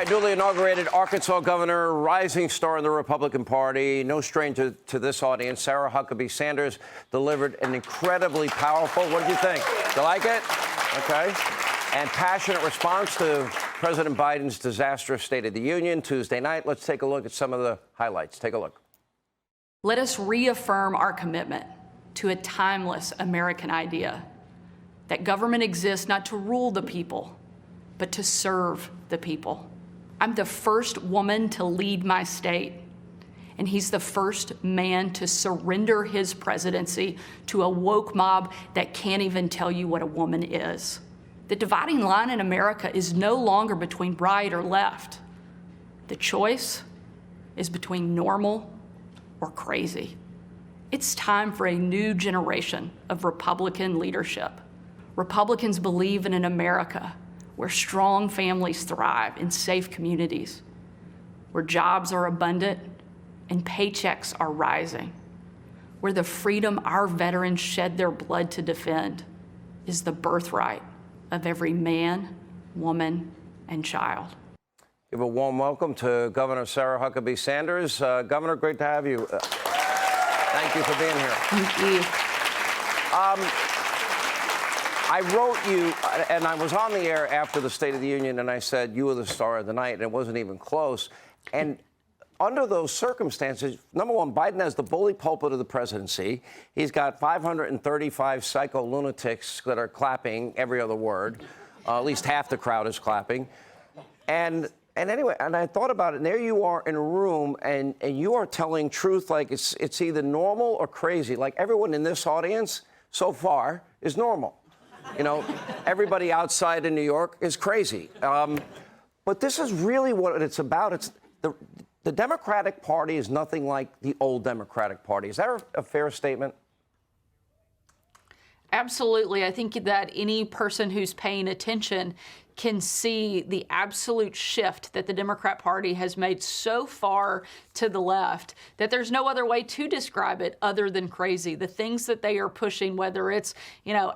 right, newly inaugurated Arkansas governor, rising star in the Republican Party, no stranger to this audience, Sarah Huckabee Sanders delivered an incredibly powerful, what did you think? You like it? Okay. And passionate response to President Biden's disastrous State of the Union Tuesday night. Let's take a look at some of the highlights. Take a look. Let us reaffirm our commitment to a timeless American idea that government exists not to rule the people, but to serve the people. I'm the first woman to lead my state, and he's the first man to surrender his presidency to a woke mob that can't even tell you what a woman is. The dividing line in America is no longer between right or left. The choice is between normal or crazy. It's time for a new generation of Republican leadership. Republicans believe in an America where strong families thrive in safe communities, where jobs are abundant and paychecks are rising, where the freedom our veterans shed their blood to defend is the birthright of every man, woman, and child. Give a warm welcome to Governor Sarah Huckabee Sanders. Governor, great to have you. Thank you for being here. Thank you. I wrote you, and I was on the air after the State of the Union, and I said, you were the star of the night, and it wasn't even close. And under those circumstances, number one, Biden has the bully pulpit of the presidency. He's got 535 psycho lunatics that are clapping every other word. At least half the crowd is clapping. And anyway, and I thought about it, and there you are in a room, and you are telling truth like it's either normal or crazy. Like everyone in this audience so far is normal. You know, everybody outside in New York is crazy. But this is really what it's about. It's the Democratic Party is nothing like the old Democratic Party. Is that a fair statement? Absolutely. I think that any person who's paying attention can see the absolute shift that the Democrat Party has made so far to the left that there's no other way to describe it other than crazy. The things that they are pushing, whether it's,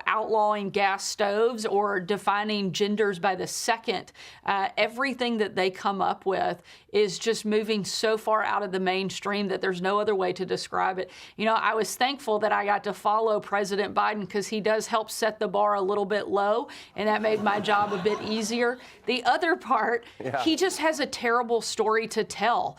outlawing gas stoves or defining genders by the second, everything that they come up with is just moving so far out of the mainstream that there's no other way to describe it. I was thankful that I got to follow President Biden because he does help set the bar a little bit low, and that made my job a bit easier. The other part, he just has a terrible story to tell.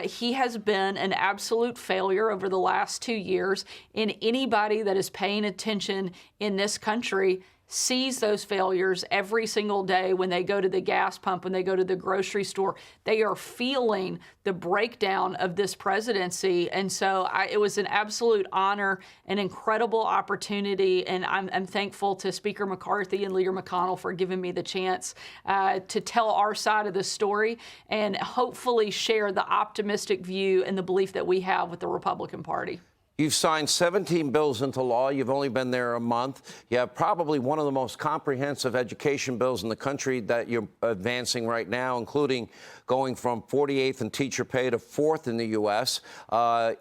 He has been an absolute failure over the last 2 years, and anybody that is paying attention in this country sees those failures every single day when they go to the gas pump, when they go to the grocery store. They are feeling the breakdown of this presidency. And so it was an absolute honor, an incredible opportunity. And I'm thankful to Speaker McCarthy and Leader McConnell for giving me the chance to tell our side of the story and hopefully share the optimistic view and the belief that we have with the Republican Party. You've signed 17 bills into law. You've only been there a month. You have probably one of the most comprehensive education bills in the country that you're advancing right now, including going from 48th in teacher pay to 4th in the U.S.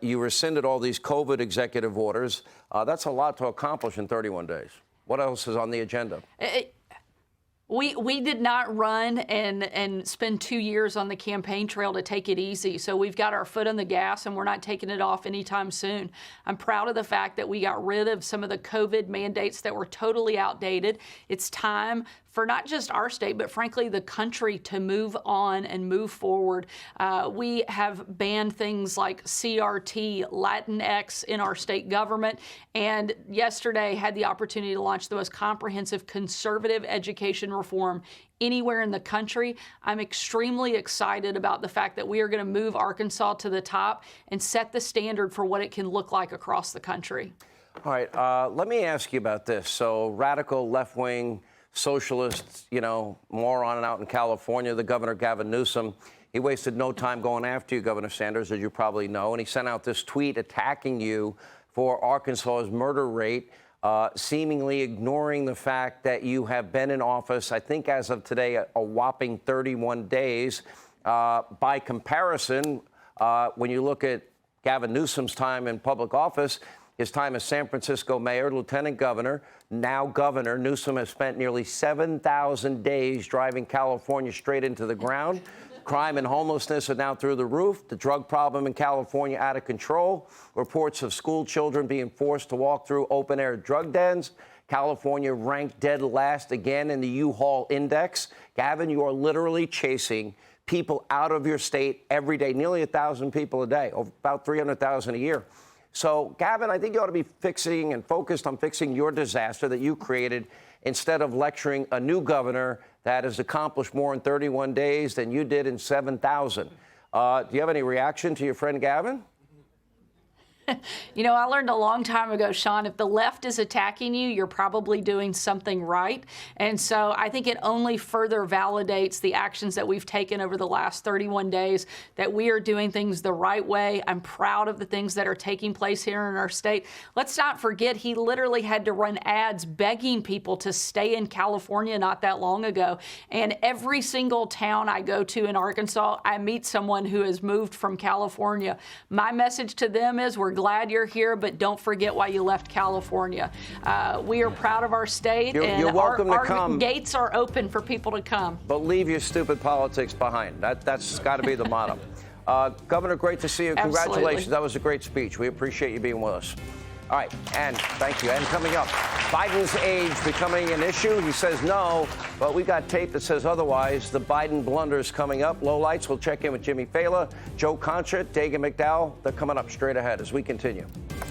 You rescinded all these COVID executive orders. That's a lot to accomplish in 31 days. What else is on the agenda? We did not run and spend 2 years on the campaign trail to take it easy. So we've got our foot on the gas and we're not taking it off anytime soon. I'm proud of the fact that we got rid of some of the COVID mandates that were totally outdated. It's time for not just our state, but frankly, the country to move on and move forward. We have banned things like CRT, Latinx in our state government, and yesterday had the opportunity to launch the most comprehensive conservative education reform anywhere in the country. I'm extremely excited about the fact that we are going to move Arkansas to the top and set the standard for what it can look like across the country. All right, let me ask you about this. So radical left-wing socialist, moron out in California, the governor, Gavin Newsom, he wasted no time going after you, Governor Sanders, as you probably know, and he sent out this tweet attacking you for Arkansas's murder rate, seemingly ignoring the fact that you have been in office, I think as of today, a whopping 31 days. By comparison, when you look at Gavin Newsom's time in public office, His time as San Francisco mayor, lieutenant governor, now governor, Newsom has spent nearly 7,000 days driving California straight into the ground. Crime and homelessness are now through the roof. The drug problem in California out of control. Reports of school children being forced to walk through open-air drug dens. California ranked dead last again in the U-Haul index. Gavin, you are literally chasing people out of your state every day, nearly 1,000 people a day, about 300,000 a year. So, Gavin, I think you ought to be fixing and focused on fixing your disaster that you created instead of lecturing a new governor that has accomplished more in 31 days than you did in 7,000. Do you have any reaction to your friend Gavin? You know, I learned a long time ago, Sean, if the left is attacking you, you're probably doing something right. And so I think it only further validates the actions that we've taken over the last 31 days, that we are doing things the right way. I'm proud of the things that are taking place here in our state. Let's not forget, he literally had to run ads begging people to stay in California not that long ago. And every single town I go to in Arkansas, I meet someone who has moved from California. My message to them is, we're glad you're here, but don't forget why you left California. We are proud of our state, and you're welcome to our come. gates are open for people to come. But leave your stupid politics behind. That's got to be the motto. Governor, great to see you. Absolutely. Congratulations. That was a great speech. We appreciate you being with us. All right, and thank you. And coming up, Biden's age becoming an issue. He says no, but we got tape that says otherwise. The Biden blunders coming up. Lowlights, we'll check in with Jimmy Fela, Joe Concha, Dagan McDowell. They're coming up straight ahead as we continue.